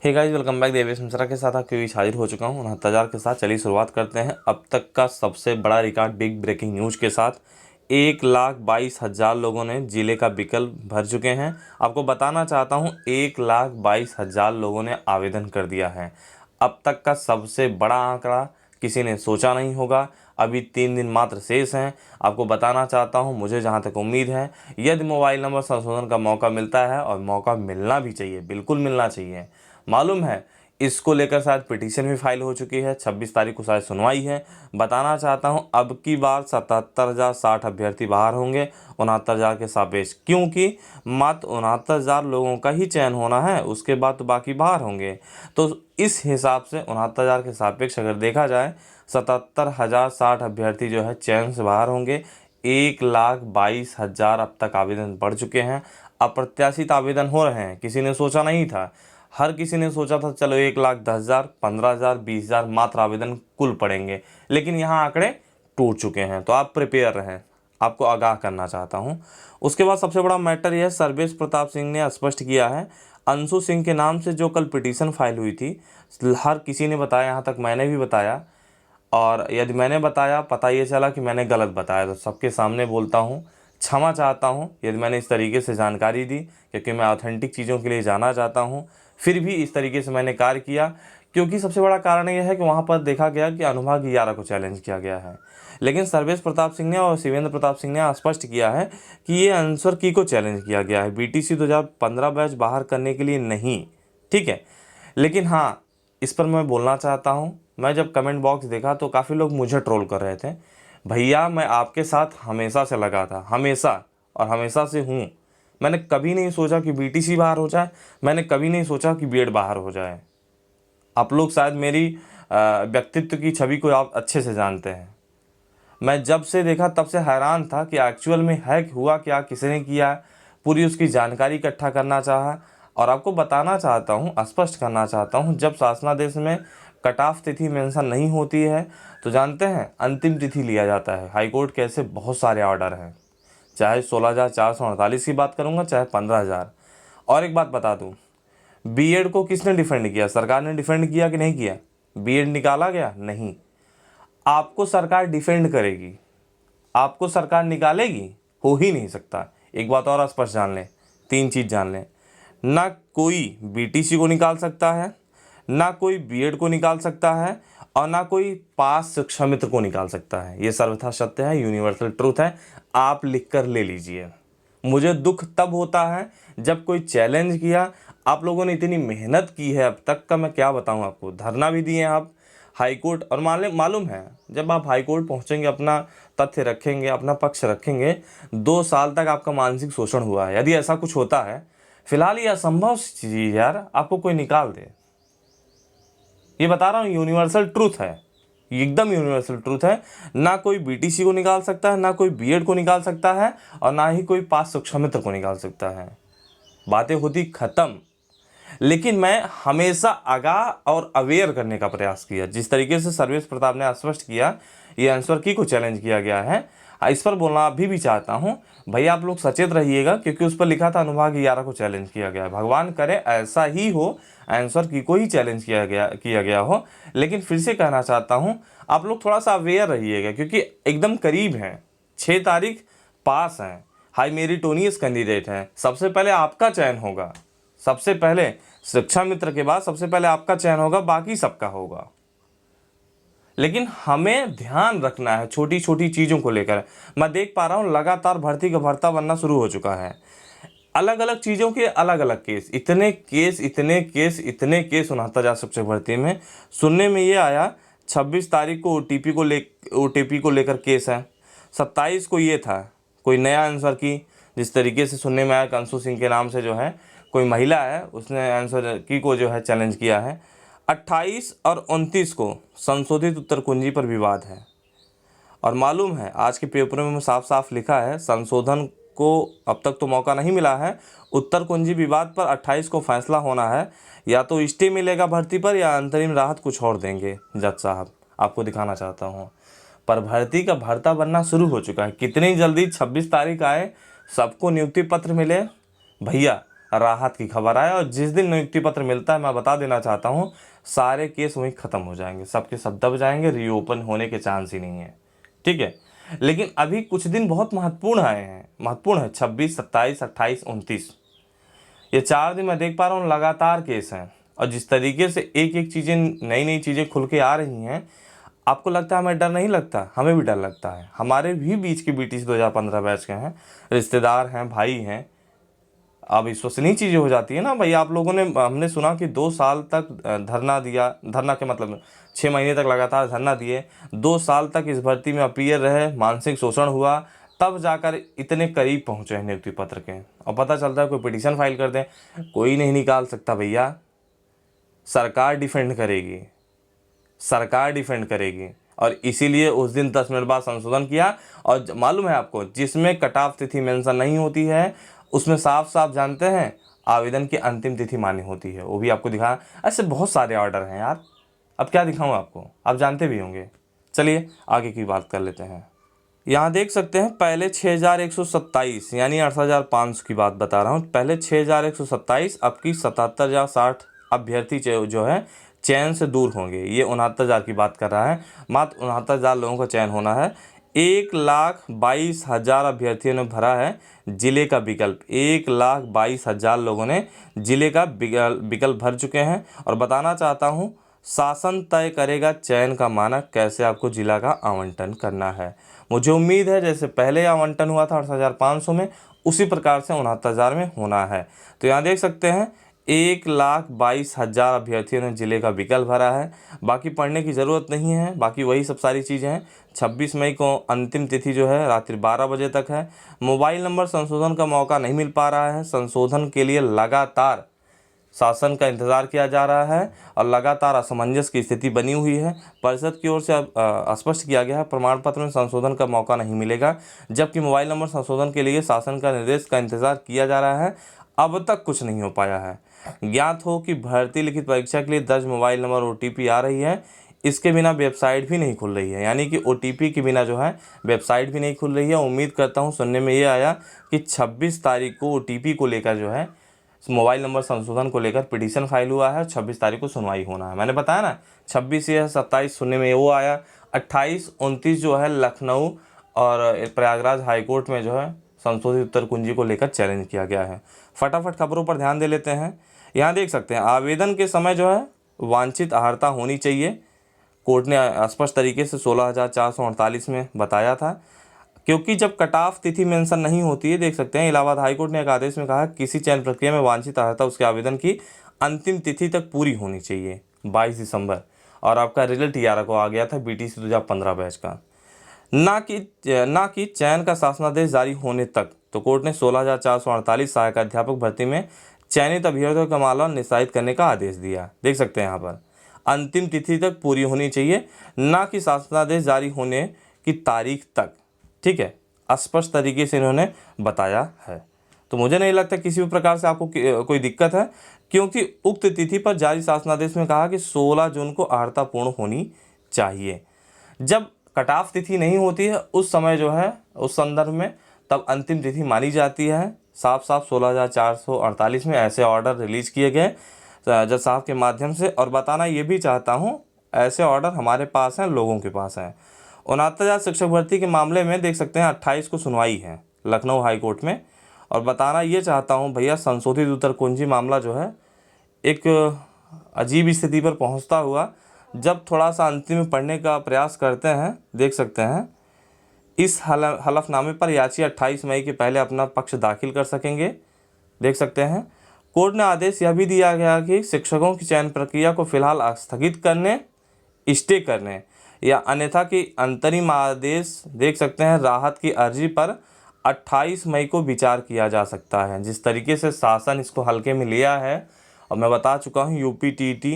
हे guys, welcome back. Devesh Mishra के साथ आपके बीच हाजिर हो चुका हूँ 69,000 के साथ। चलिए शुरुआत करते हैं अब तक का सबसे बड़ा रिकॉर्ड बिग ब्रेकिंग न्यूज़ के साथ। 1,22,000 लोगों ने जिले का विकल्प भर चुके हैं। आपको बताना चाहता हूँ 1,22,000 लोगों ने आवेदन कर दिया है। अब तक का सबसे बड़ा आंकड़ा, किसी ने सोचा नहीं होगा। अभी 3 दिन मात्र शेष हैं। आपको बताना चाहता हूं, मुझे जहां तक उम्मीद है, यदि मोबाइल नंबर संशोधन का मौका मिलता है, और मौका मिलना भी चाहिए, बिल्कुल मिलना चाहिए। मालूम है, इसको लेकर शायद पिटीशन भी फाइल हो चुकी है। 26 तारीख को शायद सुनवाई है। बताना चाहता हूं, अब की बार 77,060 अभ्यर्थी बाहर होंगे 69,000 के सापेक्ष, क्योंकि मात्र 69,000 लोगों का ही चयन होना है, उसके बाद तो बाकी बाहर होंगे। तो इस हिसाब से 69,000 के सापेक्ष अगर देखा जाए, 77,060 अभ्यर्थी जो है चयन से बाहर होंगे। 1,22,000 अब तक आवेदन बढ़ चुके हैं। अप्रत्याशित आवेदन हो रहे हैं, किसी ने सोचा नहीं था। हर किसी ने सोचा था चलो 1,10,000, 15,000, 20,000 मात्र आवेदन कुल पड़ेंगे, लेकिन यहाँ आंकड़े टूट चुके हैं। तो आप प्रिपेयर रहें, आपको आगाह करना चाहता हूँ। उसके बाद सबसे बड़ा मैटर यह सर्वेश प्रताप सिंह ने स्पष्ट किया है, अंशु सिंह के नाम से जो कल पिटीशन फाइल हुई थी, हर किसी ने बताया, यहाँ तक मैंने भी बताया, और यदि मैंने बताया, पता ये चला कि मैंने गलत बताया, तो सबके सामने बोलता हूँ, क्षमा चाहता हूँ यदि मैंने इस तरीके से जानकारी दी, क्योंकि मैं ऑथेंटिक चीज़ों के लिए जाना चाहता हूँ। फिर भी इस तरीके से मैंने कार्य किया, क्योंकि सबसे बड़ा कारण यह है कि वहाँ पर देखा गया कि अनुभाग 11 को चैलेंज किया गया है। लेकिन सर्वेश प्रताप सिंह ने और शिवेंद्र प्रताप सिंह ने स्पष्ट किया है कि ये आंसर की को चैलेंज किया गया है, बीटीसी 2015 बैच बाहर करने के लिए नहीं। ठीक है, लेकिन हाँ, इस पर मैं बोलना चाहता हूँ। मैं जब कमेंट बॉक्स देखा तो काफ़ी लोग मुझे ट्रोल कर रहे थे। भैया, मैं आपके साथ हमेशा से लगा था, हमेशा, और हमेशा से हूँ। मैंने कभी नहीं सोचा कि बीटीसी बाहर हो जाए, मैंने कभी नहीं सोचा कि बीएड बाहर हो जाए। आप लोग शायद मेरी व्यक्तित्व की छवि को आप अच्छे से जानते हैं। मैं जब से देखा तब से हैरान था कि एक्चुअल में है हुआ क्या, किसने किया, पूरी उसकी जानकारी इकट्ठा करना चाहा। और आपको बताना चाहता हूँ, स्पष्ट करना चाहता हूँ, जब शासनादेश में कट ऑफ तिथि मेंशन नहीं होती है, तो जानते हैं अंतिम तिथि लिया जाता है। हाईकोर्ट के ऐसे बहुत सारे ऑर्डर हैं, चाहे 16,448 की बात करूँगा, चाहे 15,000। और एक बात बता दूँ, बीएड को किसने डिफेंड किया? सरकार ने डिफेंड किया कि नहीं किया? बीएड निकाला गया? नहीं। आपको सरकार डिफेंड करेगी, आपको सरकार निकालेगी? हो ही नहीं सकता। एक बात और स्पष्ट जान लें, 3 चीज़ जान लें, ना कोई बीटीसी को निकाल सकता है, ना कोई बीएड को निकाल सकता है, और ना कोई पास शिक्षा मित्र को निकाल सकता है। ये सर्वथा सत्य है, यूनिवर्सल ट्रूथ है। आप लिख कर ले लीजिए। मुझे दुख तब होता है जब कोई चैलेंज किया। आप लोगों ने इतनी मेहनत की है अब तक का, मैं क्या बताऊं आपको, धरना भी दिए आप हाईकोर्ट, और मालूम है, जब आप हाईकोर्ट पहुंचेंगे, अपना तथ्य रखेंगे, अपना पक्ष रखेंगे, 2 साल तक आपका मानसिक शोषण हुआ है। यदि ऐसा कुछ होता है, फिलहाल ये असंभव चीज़ यार, आपको कोई निकाल दे, ये बता रहा हूँ, यूनिवर्सल ट्रूथ है, एकदम यूनिवर्सल ट्रूथ है। ना कोई बीटीसी को निकाल सकता है, ना कोई बीएड को निकाल सकता है, और ना ही कोई पास शिक्षा मित्र को निकाल सकता है। बातें होती खत्म। लेकिन मैं हमेशा आगाह और अवेयर करने का प्रयास किया। जिस तरीके से सर्वेश प्रताप ने स्पष्ट किया, ये आंसर की को चैलेंज किया गया है, इस पर बोलना अभी भी चाहता हूँ। भैया, आप लोग सचेत रहिएगा, क्योंकि उस पर लिखा था अनुभाग 11 को चैलेंज किया गया है। भगवान करे ऐसा ही हो, आंसर की को ही चैलेंज किया गया हो। लेकिन फिर से कहना चाहता हूँ, आप लोग थोड़ा सा अवेयर रहिएगा, क्योंकि एकदम करीब हैं, 6 तारीख पास हैं, हाई मेरिटोनियस कैंडिडेट हैं। सबसे पहले आपका चयन होगा, सबसे पहले शिक्षा मित्र के बाद सबसे पहले आपका चयन होगा, बाकी सबका होगा। लेकिन हमें ध्यान रखना है छोटी छोटी चीज़ों को लेकर। मैं देख पा रहा हूँ लगातार भर्ती का भर्ता बनना शुरू हो चुका है, अलग अलग चीज़ों के अलग अलग केस, इतने केस, इतने केस, इतने केस 69,000 शिक्षक भर्ती में। सुनने में ये आया 26 तारीख को ओटीपी को लेकर केस है, 27 को ये था कोई नया आंसर की, जिस तरीके से सुनने में आया कि अंशु सिंह के नाम से जो है कोई महिला है, उसने आंसर की को जो है चैलेंज किया है। 28 और 29 को संशोधित उत्तर कुंजी पर विवाद है। और मालूम है, आज के पेपरों में साफ साफ लिखा है, संशोधन को अब तक तो मौका नहीं मिला है। उत्तर कुंजी विवाद पर 28 को फैसला होना है, या तो स्टे मिलेगा भर्ती पर, या अंतरिम राहत कुछ और देंगे जज साहब। आपको दिखाना चाहता हूँ, पर भर्ती का भर्ता बनना शुरू हो चुका है। कितनी जल्दी 26 तारीख आए, सबको नियुक्ति पत्र मिले। भैया, राहत की खबर आए, और जिस दिन नियुक्ति पत्र मिलता है मैं बता देना चाहता हूँ सारे केस वहीं ख़त्म हो जाएंगे, सबके सब दब जाएंगे, रीओपन होने के चांस ही नहीं है। ठीक है, लेकिन अभी कुछ दिन बहुत महत्वपूर्ण आए हैं, महत्वपूर्ण है 26, 27, 28, 29, ये 4 दिन मैं देख पा रहा हूँ लगातार केस हैं। और जिस तरीके से एक एक चीज़ें, नई नई चीज़ें खुल के आ रही हैं, आपको लगता है हमें डर नहीं लगता? हमें भी डर लगता है। हमारे भी बीच के बीटीसी 2015 बैच के हैं, रिश्तेदार हैं, भाई हैं। अब विश्वसनीय चीज़ें हो जाती है ना भाई। आप लोगों ने, हमने सुना कि 2 साल तक धरना दिया, धरना के मतलब 6 महीने तक लगातार धरना दिए, 2 साल तक इस भर्ती में अपीयर रहे, मानसिक शोषण हुआ, तब जाकर इतने करीब पहुंचे हैं नियुक्ति पत्र के। और पता चलता है कोई पिटीशन फाइल कर दें, कोई नहीं निकाल सकता भैया, सरकार डिफेंड करेगी, सरकार डिफेंड करेगी। और इसीलिए उस दिन 10 मिनट बाद संशोधन किया। और मालूम है आपको, जिसमें कट ऑफ तिथि मेंशन नहीं होती है उसमें साफ साफ जानते हैं आवेदन की अंतिम तिथि मान्य होती है। वो भी आपको दिखा, ऐसे बहुत सारे ऑर्डर हैं यार, अब क्या दिखाऊं आपको, आप जानते भी होंगे। चलिए आगे की बात कर लेते हैं। यहाँ देख सकते हैं पहले 6127 यानी 68,500 की बात बता रहा हूँ। पहले 6127, अब की 77 या 60 अभ्यर्थी जो है चयन से दूर होंगे। ये 69,000 की बात कर रहा है, मात्र 69,000 लोगों का चयन होना है। 1,22,000 अभ्यर्थियों ने भरा है जिले का विकल्प, 1,22,000 लोगों ने जिले का विकल्प भर चुके हैं। और बताना चाहता हूँ शासन तय करेगा चयन का मानक, कैसे आपको जिला का आवंटन करना है। मुझे उम्मीद है जैसे पहले आवंटन हुआ था 68,500 में, उसी प्रकार से 69,000 में होना है। तो यहाँ देख सकते हैं 1,22,000 अभ्यर्थियों ने जिले का विकल्प भरा है। बाकी पढ़ने की ज़रूरत नहीं है, बाकी वही सब सारी चीज़ें हैं। 26 मई को अंतिम तिथि जो है रात्रि 12 बजे तक है। मोबाइल नंबर संशोधन का मौका नहीं मिल पा रहा है, संशोधन के लिए लगातार शासन का इंतजार किया जा रहा है और लगातार असमंजस की स्थिति बनी हुई है। परिषद की ओर से स्पष्ट किया गया है प्रमाण पत्र में संशोधन का मौका नहीं मिलेगा, जबकि मोबाइल नंबर संशोधन के लिए शासन का निर्देश का इंतजार किया जा रहा है। अब तक कुछ नहीं हो पाया है। ज्ञात हो कि भर्ती लिखित परीक्षा के लिए दर्ज मोबाइल नंबर OTP आ रही है, इसके बिना वेबसाइट भी नहीं खुल रही है, यानी कि OTP के बिना जो है वेबसाइट भी नहीं खुल रही है। उम्मीद करता हूँ, सुनने में ये आया कि 26 तारीख को OTP को लेकर जो है मोबाइल नंबर संशोधन को लेकर पिटीशन फाइल हुआ है, 26 तारीख को सुनवाई होना है। मैंने बताया ना 26 या 27 सुनने में वो आया। 28, 29 जो है लखनऊ और प्रयागराज हाईकोर्ट में जो है संशोधित उत्तर कुंजी को लेकर चैलेंज किया गया है। फटाफट खबरों पर ध्यान दे लेते हैं। यहाँ देख सकते हैं आवेदन के समय जो है वांछित अर्हता होनी चाहिए। कोर्ट ने स्पष्ट तरीके से 16,448 में बताया था, क्योंकि जब कट ऑफ तिथि मेंशन नहीं होती है, देख सकते हैं इलाहाबाद हाईकोर्ट ने एक आदेश में कहा किसी चयन प्रक्रिया में वांछित अर्हता उसके आवेदन की अंतिम तिथि तक पूरी होनी चाहिए, 22 दिसंबर। और आपका रिजल्ट 11 को आ गया था BTC 2015 बैच का, ना कि चयन का शासनादेश जारी होने तक। तो कोर्ट ने 16,448 सहायक अध्यापक भर्ती में चयनित अभ्यर्थियों का मामला निस्तारित करने का आदेश दिया। देख सकते हैं यहाँ पर अंतिम तिथि तक पूरी होनी चाहिए, ना कि शासनादेश जारी होने की तारीख तक। ठीक है, स्पष्ट तरीके से इन्होंने बताया है। तो मुझे नहीं लगता किसी भी प्रकार से आपको कोई दिक्कत है, क्योंकि उक्त तिथि पर जारी शासनादेश में कहा कि 16 जून को अर्हता पूर्ण होनी चाहिए। जब कट ऑफ तिथि नहीं होती है उस समय जो है उस संदर्भ में तब अंतिम तिथि मानी जाती है। साफ साफ 16,448 में ऐसे ऑर्डर रिलीज किए गए जज साहब के माध्यम से। और बताना ये भी चाहता हूँ ऐसे ऑर्डर हमारे पास हैं, लोगों के पास हैं। 69,000 शिक्षक भर्ती के मामले में देख सकते हैं 28 को सुनवाई है लखनऊ हाई कोर्ट में। और बताना ये चाहता हूँ भैया, संशोधित उत्तर कुंजी मामला जो है एक अजीब स्थिति पर पहुँचता हुआ जब थोड़ा सा अंतिम में पढ़ने का प्रयास करते हैं, देख सकते हैं इस हलफनामे पर याची 28 मई के पहले अपना पक्ष दाखिल कर सकेंगे। देख सकते हैं कोर्ट ने आदेश यह भी दिया गया कि शिक्षकों की चयन प्रक्रिया को फिलहाल स्थगित करने, स्टे करने या अन्यथा की अंतरिम आदेश, देख सकते हैं राहत की अर्जी पर 28 मई को विचार किया जा सकता है। जिस तरीके से शासन इसको हल्के में लिया है, और मैं बता चुका हूँ UPTET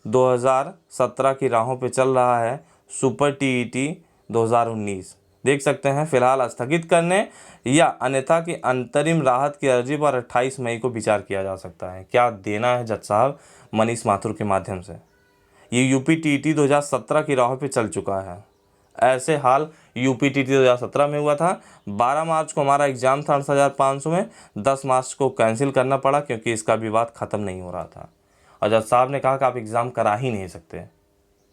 2017 की राहों पे चल रहा है, सुपर TET 2019। देख सकते हैं फिलहाल स्थगित करने या अन्यथा की अंतरिम राहत की अर्जी पर 28 मई को विचार किया जा सकता है। क्या देना है जज साहब मनीष माथुर के माध्यम से। ये UPTET 2017 की राह पे चल चुका है, ऐसे हाल यूपीटीटी 2017 में हुआ था। 12 मार्च को हमारा एग्ज़ाम था 68,500 में, 10 मार्च को कैंसिल करना पड़ा क्योंकि इसका विवाद ख़त्म नहीं हो रहा था। और जज साहब ने कहा कि आप एग्ज़ाम करा ही नहीं सकते।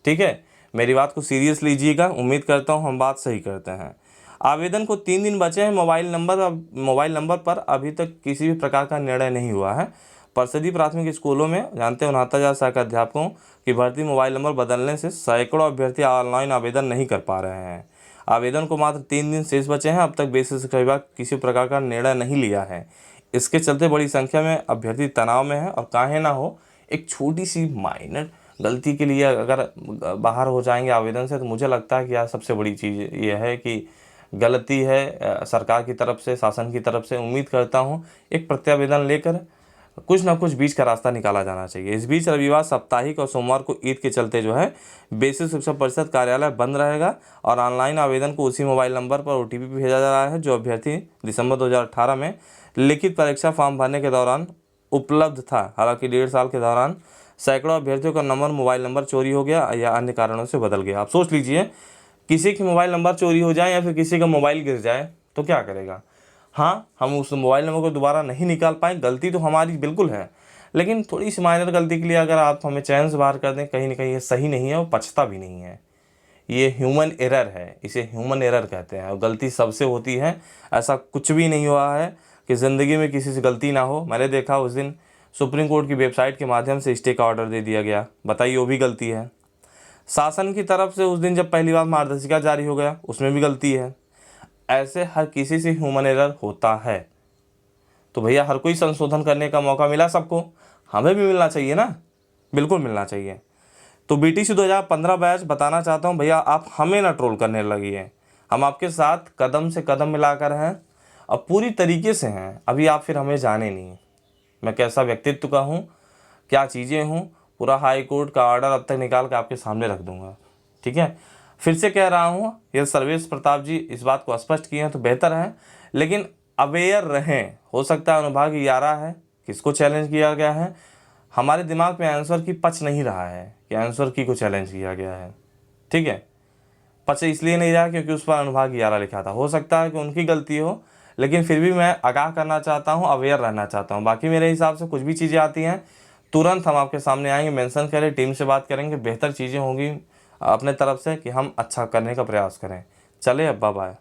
ठीक है, मेरी बात को सीरियस लीजिएगा, उम्मीद करता हूँ हम बात सही करते हैं। आवेदन को 3 दिन बचे हैं। मोबाइल नंबर पर अभी तक किसी भी प्रकार का निर्णय नहीं हुआ है। परिषदीय प्राथमिक स्कूलों में जानते हैं 69,000 सहायक अध्यापकों की भर्ती मोबाइल नंबर बदलने से सैकड़ों अभ्यर्थी ऑनलाइन आवेदन नहीं कर पा रहे हैं। आवेदन को मात्र 3 दिन शेष बचे हैं। अब तक बेसिक शिक्षा विभाग किसी प्रकार का निर्णय नहीं लिया है। इसके चलते बड़ी संख्या में अभ्यर्थी तनाव में है। और काहे ना हो, एक छोटी सी माइनर गलती के लिए अगर बाहर हो जाएंगे आवेदन से, तो मुझे लगता है कि यार सबसे बड़ी चीज़ ये है कि गलती है सरकार की तरफ से, शासन की तरफ से। उम्मीद करता हूँ एक प्रत्यावेदन लेकर कुछ ना कुछ बीच का रास्ता निकाला जाना चाहिए। इस बीच रविवार, साप्ताहिक और सोमवार को ईद के चलते जो है बेसिक शिक्षा परिषद कार्यालय बंद रहेगा और ऑनलाइन आवेदन को उसी मोबाइल नंबर पर OTP भेजा जा रहा है जो अभ्यर्थी दिसंबर 2018 में लिखित परीक्षा फॉर्म भरने के दौरान उपलब्ध था। हालांकि 1.5 साल के दौरान सैकड़ों अभ्यर्थियों का मोबाइल नंबर चोरी हो गया या अन्य कारणों से बदल गया। आप सोच लीजिए, किसी की मोबाइल नंबर चोरी हो जाए या फिर किसी का मोबाइल गिर जाए तो क्या करेगा। हाँ, हम उस मोबाइल नंबर को दोबारा नहीं निकाल पाए, गलती तो हमारी बिल्कुल है, लेकिन थोड़ी सी माइनर गलती के लिए अगर आप हमें चैन से बाहर कर दें, कहीं ना कहीं ये सही नहीं है और पछता भी नहीं है। ये ह्यूमन एरर है, इसे ह्यूमन एरर कहते हैं और गलती सबसे होती है। ऐसा कुछ भी नहीं हुआ है कि ज़िंदगी में किसी से गलती ना हो। मैंने देखा उस दिन सुप्रीम कोर्ट की वेबसाइट के माध्यम से स्टे का ऑर्डर दे दिया गया, बताइए वो भी गलती है। शासन की तरफ से उस दिन जब पहली बार मार्गदर्शिका जारी हो गया, उसमें भी गलती है। ऐसे हर किसी से ह्यूमन एरर होता है। तो भैया हर कोई संशोधन करने का मौका मिला सबको, हमें भी मिलना चाहिए ना, बिल्कुल मिलना चाहिए। तो BTC 2015 बैच बताना चाहता हूँ भैया, आप हमें ना ट्रोल करने लगिए। हम आपके साथ कदम से कदम मिलाकर हैं और पूरी तरीके से हैं। अभी आप फिर हमें जाने नहीं, मैं कैसा व्यक्तित्व का हूँ, क्या चीज़ें हूँ, पूरा हाई कोर्ट का ऑर्डर अब तक निकाल के आपके सामने रख दूंगा। ठीक है, फिर से कह रहा हूँ, यदि सर्वेश प्रताप जी इस बात को स्पष्ट किए हैं तो बेहतर है, लेकिन अवेयर रहें। हो सकता है अनुभाग 11 है, किसको चैलेंज किया गया है, हमारे दिमाग में आंसर की पच नहीं रहा है कि आंसर की को चैलेंज किया गया है। ठीक है, पच इसलिए नहीं रहा क्योंकि उस पर अनुभाग 11 लिखा था। हो सकता है कि उनकी गलती हो, लेकिन फिर भी मैं आगाह करना चाहता हूँ, अवेयर रहना चाहता हूँ। बाकी मेरे हिसाब से कुछ भी चीज़ें आती हैं तुरंत हम आपके सामने आएंगे, मेंशन करें, टीम से बात करेंगे, बेहतर चीज़ें होंगी अपने तरफ से कि हम अच्छा करने का प्रयास करें। चले अब, बाय बाय।